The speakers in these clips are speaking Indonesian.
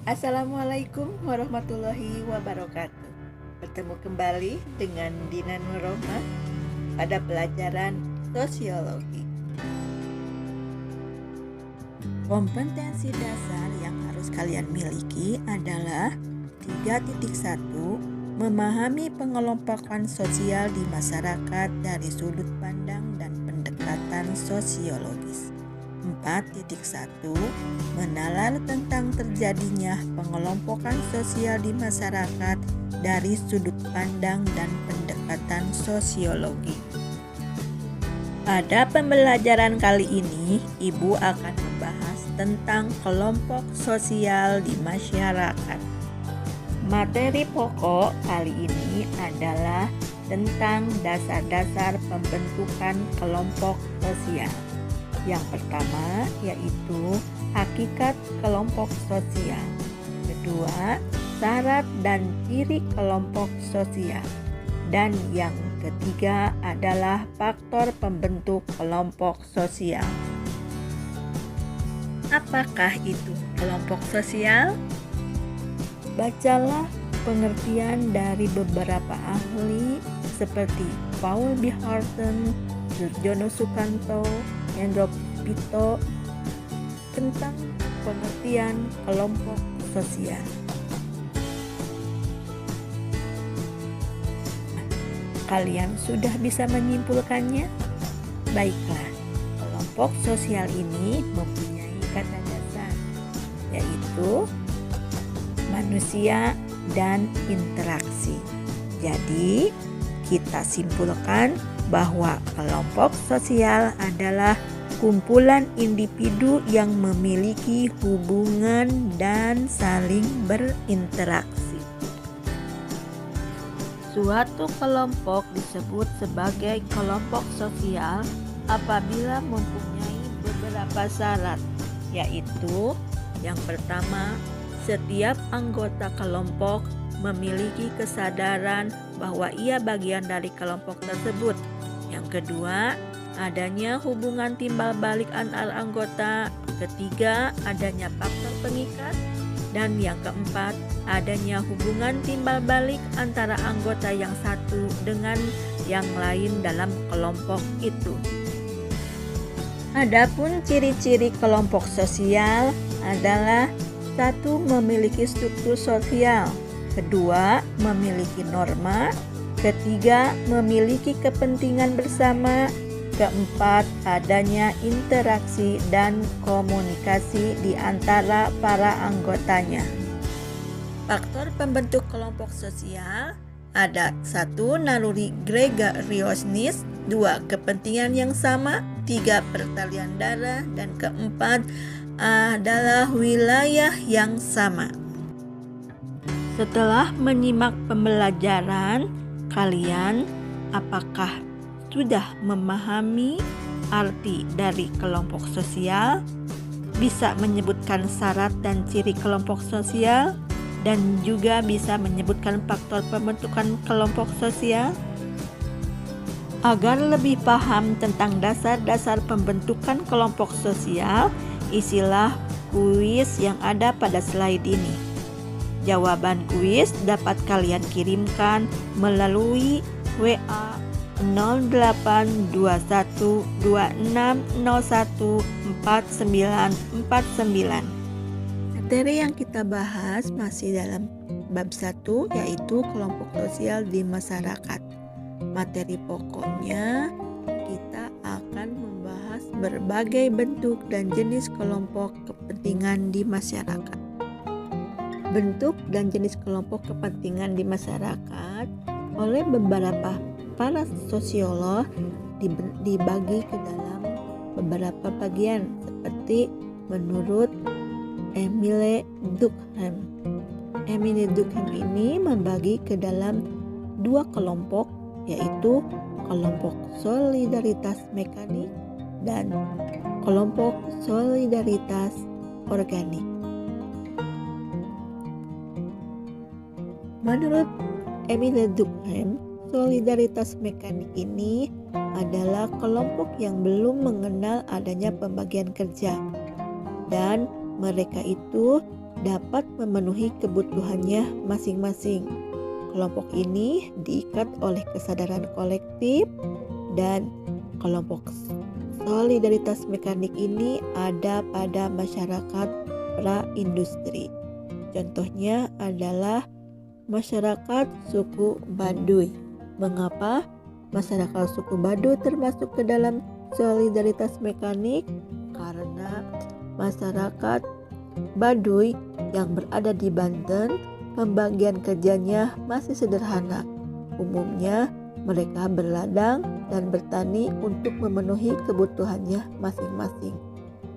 Assalamualaikum warahmatullahi wabarakatuh. Bertemu kembali dengan Dina Nurrohmah pada pelajaran sosiologi. Kompetensi dasar yang harus kalian miliki adalah 3.1 memahami pengelompokan sosial di masyarakat dari sudut pandang dan pendekatan sosiologis. 4.1 menalar tentang terjadinya pengelompokan sosial di masyarakat dari sudut pandang dan pendekatan sosiologi. Pada pembelajaran kali ini, Ibu akan membahas tentang kelompok sosial di masyarakat. Materi pokok kali ini adalah tentang dasar-dasar pembentukan kelompok sosial. Yang pertama yaitu hakikat kelompok sosial. Kedua, syarat dan ciri kelompok sosial. Dan yang ketiga adalah faktor pembentuk kelompok sosial. Apakah itu kelompok sosial? Bacalah pengertian dari beberapa ahli seperti Paul B. Horton, Surjono Sukanto, Hendro Pito tentang pengertian kelompok sosial. Kalian sudah bisa menyimpulkannya? Baiklah, kelompok sosial ini mempunyai kata dasar, yaitu manusia dan interaksi. Jadi, kita simpulkan bahwa kelompok sosial adalah kumpulan individu yang memiliki hubungan dan saling berinteraksi. Suatu kelompok disebut sebagai kelompok sosial apabila mempunyai beberapa syarat, yaitu yang pertama, setiap anggota kelompok memiliki kesadaran bahwa ia bagian dari kelompok tersebut. Yang kedua, adanya hubungan timbal balik antar anggota. Ketiga, adanya faktor pengikat. Dan yang keempat, adanya hubungan timbal balik antara anggota yang satu dengan yang lain dalam kelompok itu. Adapun ciri-ciri kelompok sosial adalah: 1. Memiliki struktur sosial. 2. Memiliki norma. 3. Memiliki kepentingan bersama. 4. Adanya interaksi dan komunikasi di antara para anggotanya. Faktor pembentuk kelompok sosial ada: 1. Naluri gregariousness. 2. Kepentingan yang sama. 3. Pertalian darah. Dan 4. adalah wilayah yang sama. Setelah menyimak pembelajaran, kalian apakah sudah memahami arti dari kelompok sosial? Bisa menyebutkan syarat dan ciri kelompok sosial? Dan juga bisa menyebutkan faktor pembentukan kelompok sosial? Agar lebih paham tentang dasar-dasar pembentukan kelompok sosial, isilah kuis yang ada pada slide ini. Jawaban kuis dapat kalian kirimkan melalui WA 082126014949. Materi yang kita bahas masih dalam bab 1, yaitu kelompok sosial di masyarakat. Materi pokoknya kita akan membahas berbagai bentuk dan jenis kelompok kepentingan di masyarakat. Bentuk dan jenis kelompok kepentingan di masyarakat oleh beberapa para sosiolog dibagi ke dalam beberapa bagian seperti menurut Emile Durkheim. Emile Durkheim ini membagi ke dalam 2 kelompok, yaitu kelompok solidaritas mekanik dan kelompok solidaritas organik. Menurut Emile Durkheim, solidaritas mekanik ini adalah kelompok yang belum mengenal adanya pembagian kerja, dan mereka itu dapat memenuhi kebutuhannya masing-masing. Kelompok ini diikat oleh kesadaran kolektif dan kelompok solidaritas mekanik ini ada pada masyarakat pra-industri. Contohnya adalah masyarakat suku Baduy. Mengapa masyarakat suku Baduy termasuk ke dalam solidaritas mekanik? Karena masyarakat Baduy yang berada di Banten, pembagian kerjanya masih sederhana. Umumnya mereka berladang dan bertani untuk memenuhi kebutuhannya masing-masing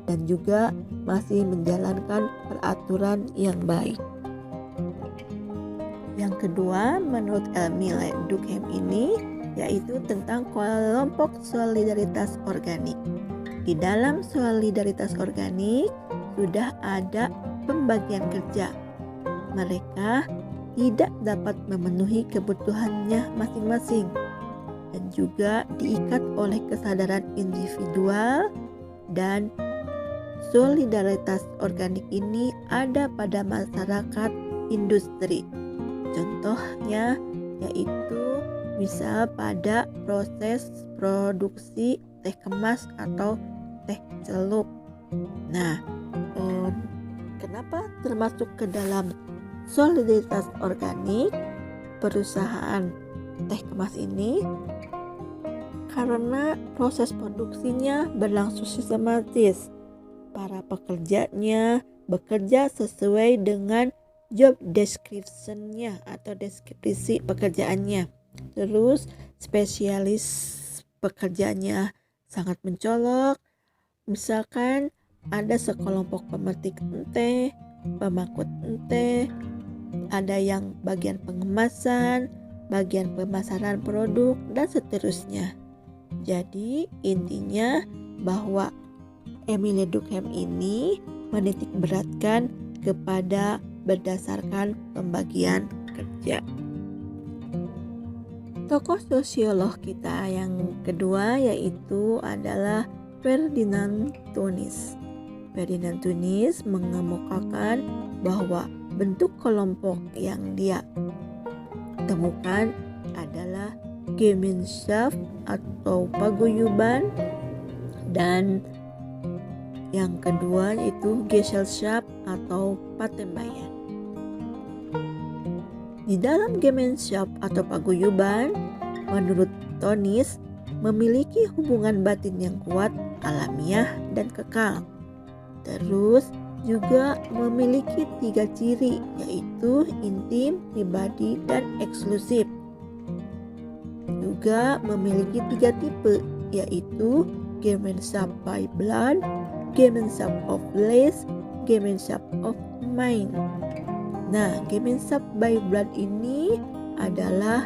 dan juga masih menjalankan peraturan yang baik. Yang kedua, menurut Emile Durkheim ini yaitu tentang kelompok solidaritas organik. Di dalam solidaritas organik sudah ada pembagian kerja. Mereka tidak dapat memenuhi kebutuhannya masing-masing dan juga diikat oleh kesadaran individual, dan solidaritas organik ini ada pada masyarakat industri. Contohnya yaitu misal pada proses produksi teh kemas atau teh celup. Nah, kenapa termasuk ke dalam solidaritas organik perusahaan teh kemas ini? Karena proses produksinya berlangsung sistematis. Para pekerjanya bekerja sesuai dengan job description-nya atau deskripsi pekerjaannya. Terus spesialis pekerjaannya sangat mencolok. Misalkan ada sekelompok pemetik teh, pemangkut teh, ada yang bagian pengemasan, bagian pemasaran produk, dan seterusnya. Jadi intinya bahwa Emile Durkheim ini menitik beratkan kepada berdasarkan pembagian kerja. Tokoh sosiolog kita yang kedua yaitu adalah Ferdinand Tönnies. Ferdinand Tönnies mengemukakan bahwa bentuk kelompok yang dia temukan adalah Gemeinschaft atau paguyuban, dan yang kedua itu Gesellschaft atau patembayan. Di dalam Gemeinschaft atau paguyuban, menurut Tönnies memiliki hubungan batin yang kuat, alamiah, dan kekal. Terus juga memiliki 3 ciri, yaitu intim, pribadi, dan eksklusif. Juga memiliki 3 tipe, yaitu Gemeinschaft by blood, Gemeinschaft of place, Gemeinschaft of mind. Nah, Gemeinschaft by blood ini adalah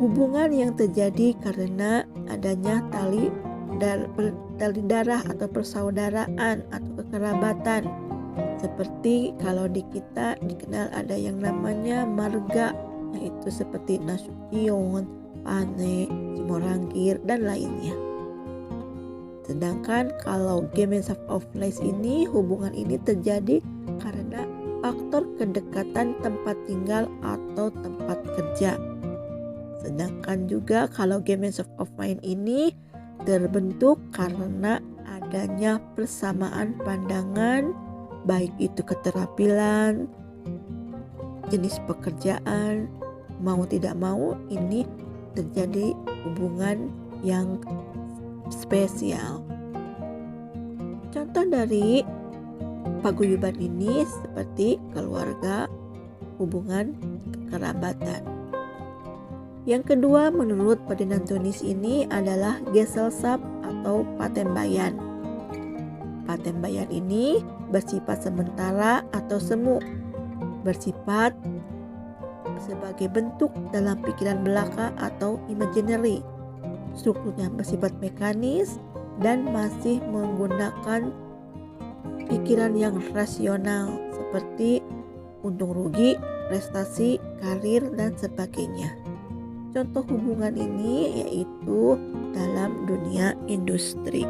hubungan yang terjadi karena adanya tali darah atau persaudaraan atau kekerabatan. Seperti kalau di kita dikenal ada yang namanya marga, yaitu seperti Nasution, Pane, Simorangkir, dan lainnya. Sedangkan kalau Gemeinschaft of place ini, hubungan ini terjadi karena faktor kedekatan tempat tinggal atau tempat kerja. Sedangkan juga kalau Gemeinschaft of mind ini terbentuk karena adanya persamaan pandangan, baik itu keterampilan, jenis pekerjaan, mau tidak mau ini terjadi hubungan yang spesial. Contoh dari paguyuban ini seperti keluarga, hubungan kekerabatan. Yang kedua menurut Ferdinand Tönnies ini adalah Gesellschaft atau patembayan. Patembayan ini bersifat sementara atau semu, bersifat sebagai bentuk dalam pikiran belaka atau imaginary. Strukturnya bersifat mekanis dan masih menggunakan pikiran yang rasional seperti untung rugi, prestasi, karir, dan sebagainya. Contoh hubungan ini yaitu dalam dunia industri.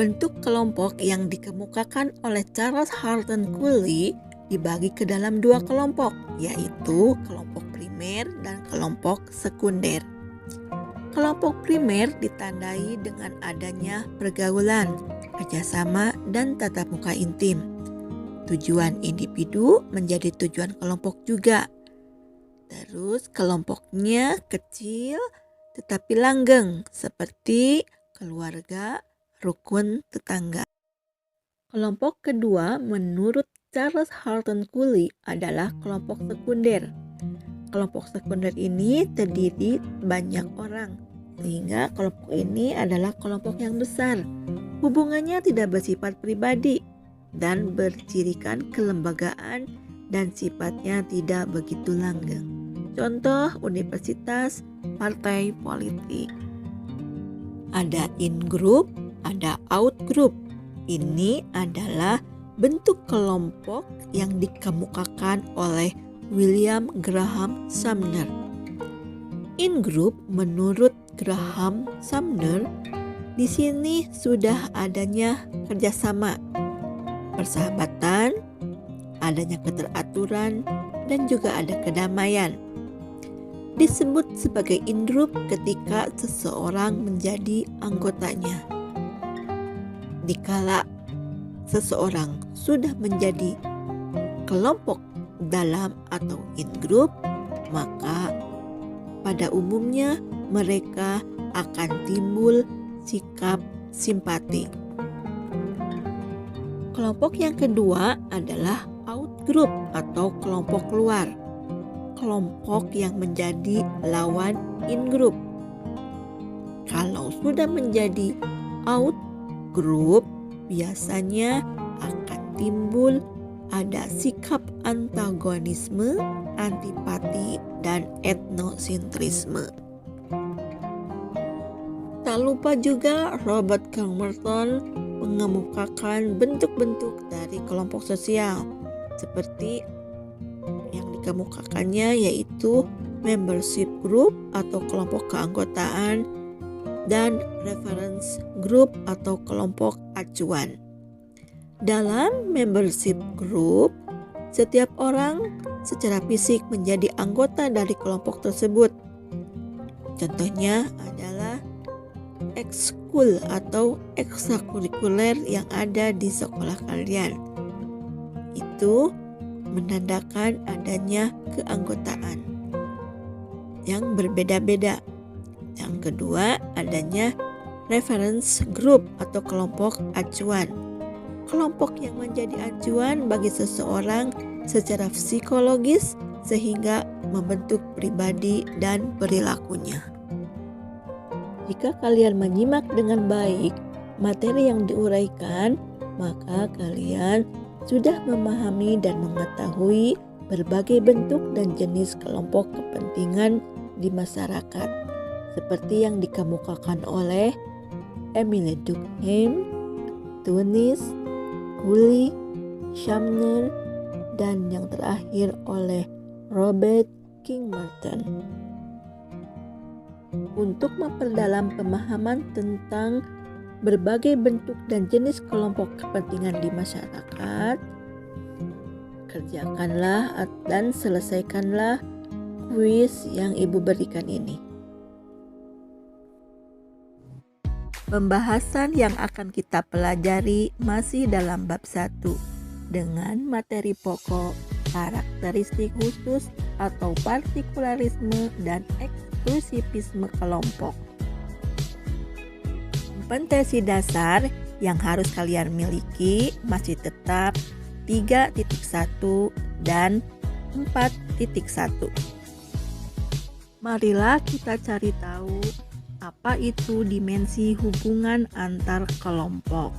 Bentuk kelompok yang dikemukakan oleh Charles Harton Cooley dibagi ke dalam dua kelompok, yaitu kelompok primer dan kelompok sekunder. Kelompok primer ditandai dengan adanya pergaulan, kerjasama, dan tatap muka intim. Tujuan individu menjadi tujuan kelompok juga. Terus kelompoknya kecil tetapi langgeng, seperti keluarga, rukun tetangga. Kelompok kedua menurut Charles Harton Cooley adalah kelompok sekunder. Kelompok sekunder ini terdiri banyak orang, sehingga kelompok ini adalah kelompok yang besar. Hubungannya tidak bersifat pribadi dan bercirikan kelembagaan dan sifatnya tidak begitu langgeng. Contoh universitas, partai politik. Ada in-group, ada out-group. Ini adalah bentuk kelompok yang dikemukakan oleh William Graham Sumner. In-group menurut Graham Sumner, di sini sudah adanya kerjasama, persahabatan, adanya keteraturan, dan juga ada kedamaian. Disebut sebagai in-group ketika seseorang menjadi anggotanya. Dikala seseorang sudah menjadi kelompok dalam atau in-group, maka pada umumnya mereka akan timbul sikap simpati. Kelompok yang kedua adalah out-group atau kelompok luar. Kelompok yang menjadi lawan in-group. Kalau sudah menjadi out-group, biasanya akan timbul ada sikap antagonisme, antipati, dan etnosentrisme. Tak lupa juga Robert Calmerton mengemukakan bentuk-bentuk dari kelompok sosial, seperti yang dikemukakannya yaitu membership group atau kelompok keanggotaan dan reference group atau kelompok acuan. Dalam membership group, setiap orang secara fisik menjadi anggota dari kelompok tersebut. Contohnya adalah ekskul atau ekstrakurikuler yang ada di sekolah kalian. Itu menandakan adanya keanggotaan yang berbeda-beda. Yang kedua, adanya reference group atau kelompok acuan. Kelompok yang menjadi acuan bagi seseorang secara psikologis sehingga membentuk pribadi dan perilakunya. Jika kalian menyimak dengan baik materi yang diuraikan, maka kalian sudah memahami dan mengetahui berbagai bentuk dan jenis kelompok kepentingan di masyarakat, seperti yang dikemukakan oleh Emile Durkheim, Tunis, Cooley, Sumner, dan yang terakhir oleh Robert Calmerton. Untuk memperdalam pemahaman tentang berbagai bentuk dan jenis kelompok kepentingan di masyarakat, kerjakanlah dan selesaikanlah kuis yang Ibu berikan ini. Pembahasan yang akan kita pelajari masih dalam bab 1 dengan materi pokok, karakteristik khusus atau partikularisme dan eksklusivisme kelompok. Kompetensi dasar yang harus kalian miliki masih tetap 3.1 dan 4.1. Marilah kita cari tahu apa itu dimensi hubungan antar kelompok.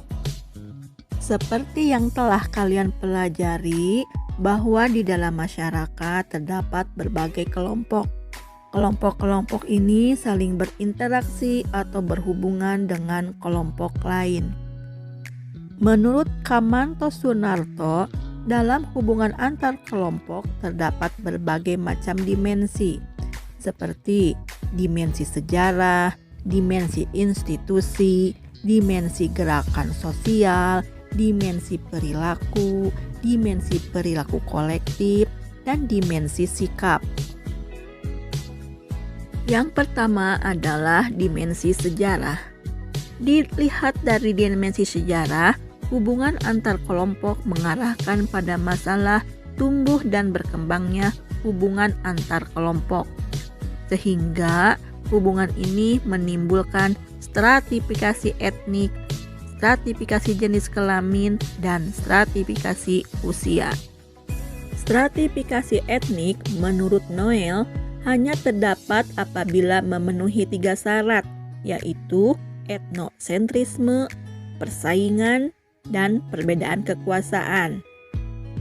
Seperti yang telah kalian pelajari, bahwa di dalam masyarakat terdapat berbagai kelompok. Kelompok-kelompok ini saling berinteraksi atau berhubungan dengan kelompok lain. Menurut Kamanto Sunarto, dalam hubungan antar kelompok terdapat berbagai macam dimensi, seperti dimensi sejarah, dimensi institusi, dimensi gerakan sosial, dimensi perilaku kolektif, dan dimensi sikap. Yang pertama adalah dimensi sejarah. Dilihat dari dimensi sejarah, hubungan antar kelompok mengarahkan pada masalah tumbuh dan berkembangnya hubungan antar kelompok. Sehingga hubungan ini menimbulkan stratifikasi etnik, stratifikasi jenis kelamin, dan stratifikasi usia. Stratifikasi etnik menurut Noel hanya terdapat apabila memenuhi 3 syarat, yaitu etnosentrisme, persaingan, dan perbedaan kekuasaan.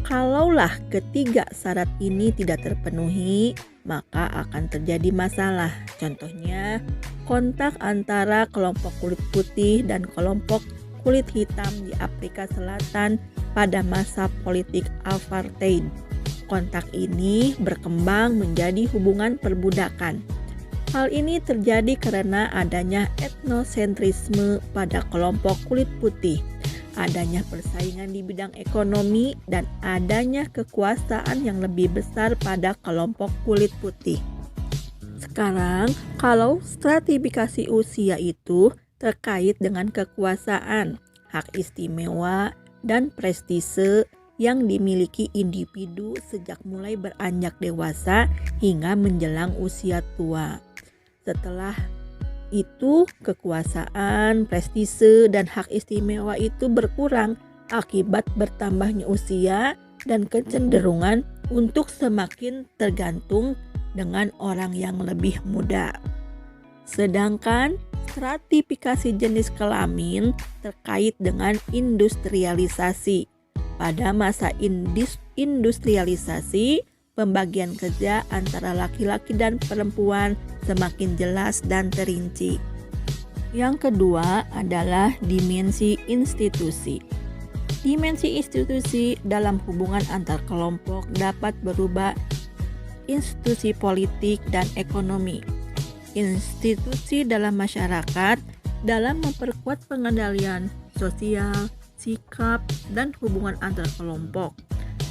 Kalaulah ketiga syarat ini tidak terpenuhi, maka akan terjadi masalah. Contohnya, kontak antara kelompok kulit putih dan kelompok kulit hitam di Afrika Selatan pada masa politik apartheid. Kontak ini berkembang menjadi hubungan perbudakan. Hal ini terjadi karena adanya etnosentrisme pada kelompok kulit putih, adanya persaingan di bidang ekonomi, dan adanya kekuasaan yang lebih besar pada kelompok kulit putih. Sekarang, kalau stratifikasi usia itu terkait dengan kekuasaan, hak istimewa, dan prestise yang dimiliki individu sejak mulai beranjak dewasa hingga menjelang usia tua. Setelah itu, kekuasaan, prestise, dan hak istimewa itu berkurang akibat bertambahnya usia dan kecenderungan untuk semakin tergantung dengan orang yang lebih muda. Sedangkan stratifikasi jenis kelamin terkait dengan industrialisasi. Pada masa industrialisasi, pembagian kerja antara laki-laki dan perempuan semakin jelas dan terinci. Yang kedua adalah dimensi institusi. Dimensi institusi dalam hubungan antar kelompok dapat berubah institusi politik dan ekonomi. Institusi dalam masyarakat dalam memperkuat pengendalian sosial, sikap, dan hubungan antar kelompok.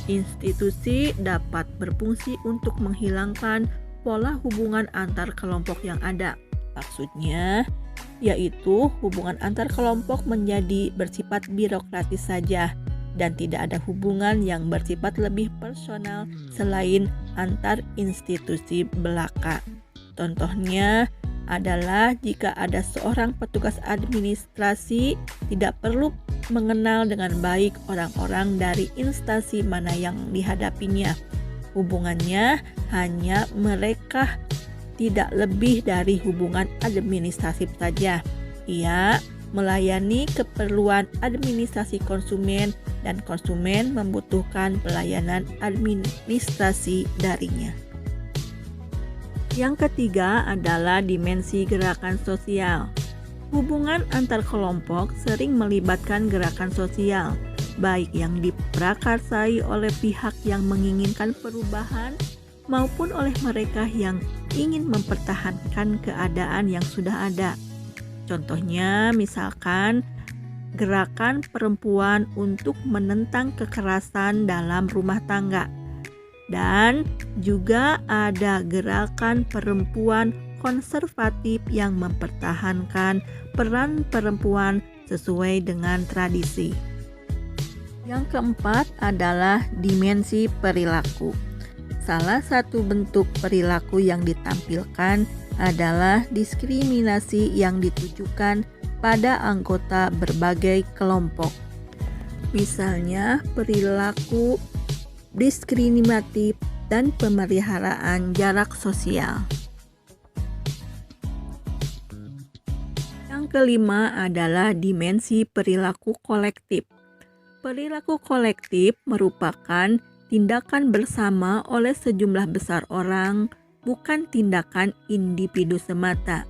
Institusi dapat berfungsi untuk menghilangkan pola hubungan antar kelompok yang ada. Maksudnya, yaitu hubungan antar kelompok menjadi bersifat birokratis saja dan tidak ada hubungan yang bersifat lebih personal selain antar institusi belaka. Contohnya adalah jika ada seorang petugas administrasi tidak perlu mengenal dengan baik orang-orang dari instansi mana yang dihadapinya. Hubungannya hanya mereka, tidak lebih dari hubungan administratif saja. Ia melayani keperluan administrasi konsumen dan konsumen membutuhkan pelayanan administrasi darinya. Yang ketiga adalah dimensi gerakan sosial. Hubungan antar kelompok sering melibatkan gerakan sosial, baik yang diprakarsai oleh pihak yang menginginkan perubahan maupun oleh mereka yang ingin mempertahankan keadaan yang sudah ada. Contohnya misalkan gerakan perempuan untuk menentang kekerasan dalam rumah tangga. Dan juga ada gerakan perempuan konservatif yang mempertahankan peran perempuan sesuai dengan tradisi. Yang keempat adalah dimensi perilaku. Salah satu bentuk perilaku yang ditampilkan adalah diskriminasi yang ditujukan pada anggota berbagai kelompok. Misalnya perilaku diskriminatif dan pemeliharaan jarak sosial. Yang kelima adalah dimensi perilaku kolektif. Perilaku kolektif merupakan tindakan bersama oleh sejumlah besar orang, bukan tindakan individu semata.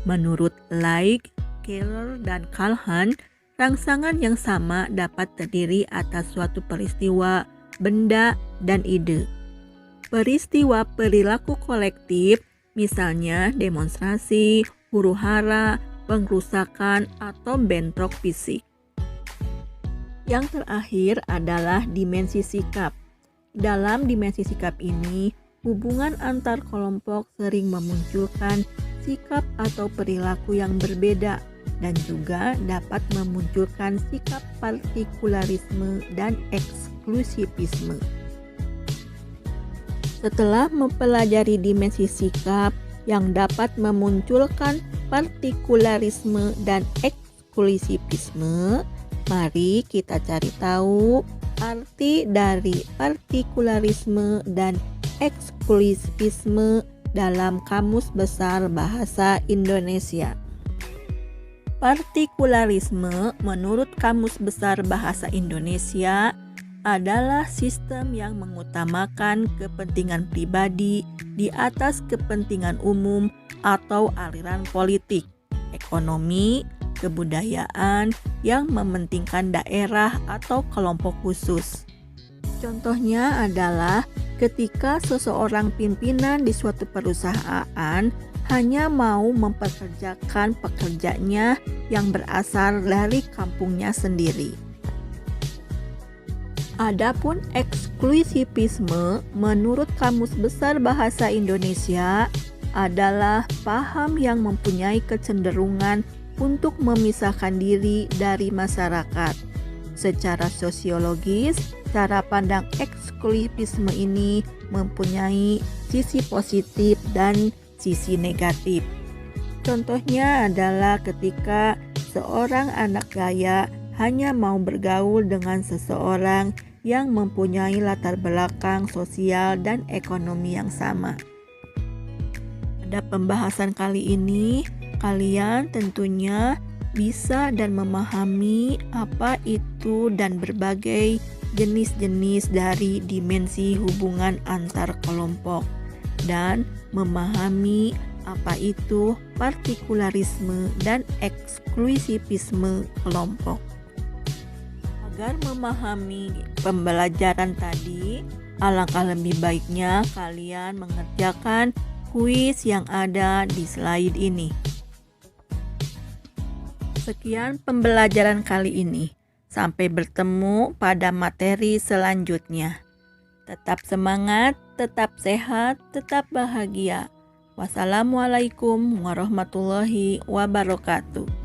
Menurut Laik, Keller, dan Calhoun, rangsangan yang sama dapat terdiri atas suatu peristiwa, benda, dan ide. Peristiwa perilaku kolektif, misalnya demonstrasi, huru-hara, pengrusakan, atau bentrok fisik. Yang terakhir adalah dimensi sikap. Dalam dimensi sikap ini, hubungan antar kelompok sering memunculkan sikap atau perilaku yang berbeda dan juga dapat memunculkan sikap partikularisme dan eksklusivisme. Setelah mempelajari dimensi sikap yang dapat memunculkan partikularisme dan eksklusivisme, mari kita cari tahu arti dari partikularisme dan eksklusivisme dalam Kamus Besar Bahasa Indonesia. Partikularisme menurut Kamus Besar Bahasa Indonesia adalah sistem yang mengutamakan kepentingan pribadi di atas kepentingan umum atau aliran politik, ekonomi, kebudayaan yang mementingkan daerah atau kelompok khusus. Contohnya adalah ketika seseorang pimpinan di suatu perusahaan hanya mau mempekerjakan pekerjanya yang berasal dari kampungnya sendiri. Adapun eksklusivisme menurut Kamus Besar Bahasa Indonesia adalah paham yang mempunyai kecenderungan untuk memisahkan diri dari masyarakat. Secara sosiologis, cara pandang eksklusivisme ini mempunyai sisi positif dan sisi negatif. Contohnya adalah ketika seorang anak kaya hanya mau bergaul dengan seseorang yang mempunyai latar belakang sosial dan ekonomi yang sama. Pada pembahasan kali ini, kalian tentunya bisa dan memahami apa itu dan berbagai jenis-jenis dari dimensi hubungan antar kelompok dan memahami apa itu partikularisme dan eksklusivisme kelompok. Agar memahami pembelajaran tadi, alangkah lebih baiknya kalian mengerjakan kuis yang ada di slide ini. Sekian pembelajaran kali ini. Sampai bertemu pada materi selanjutnya. Tetap semangat, tetap sehat, tetap bahagia. Wassalamualaikum warahmatullahi wabarakatuh.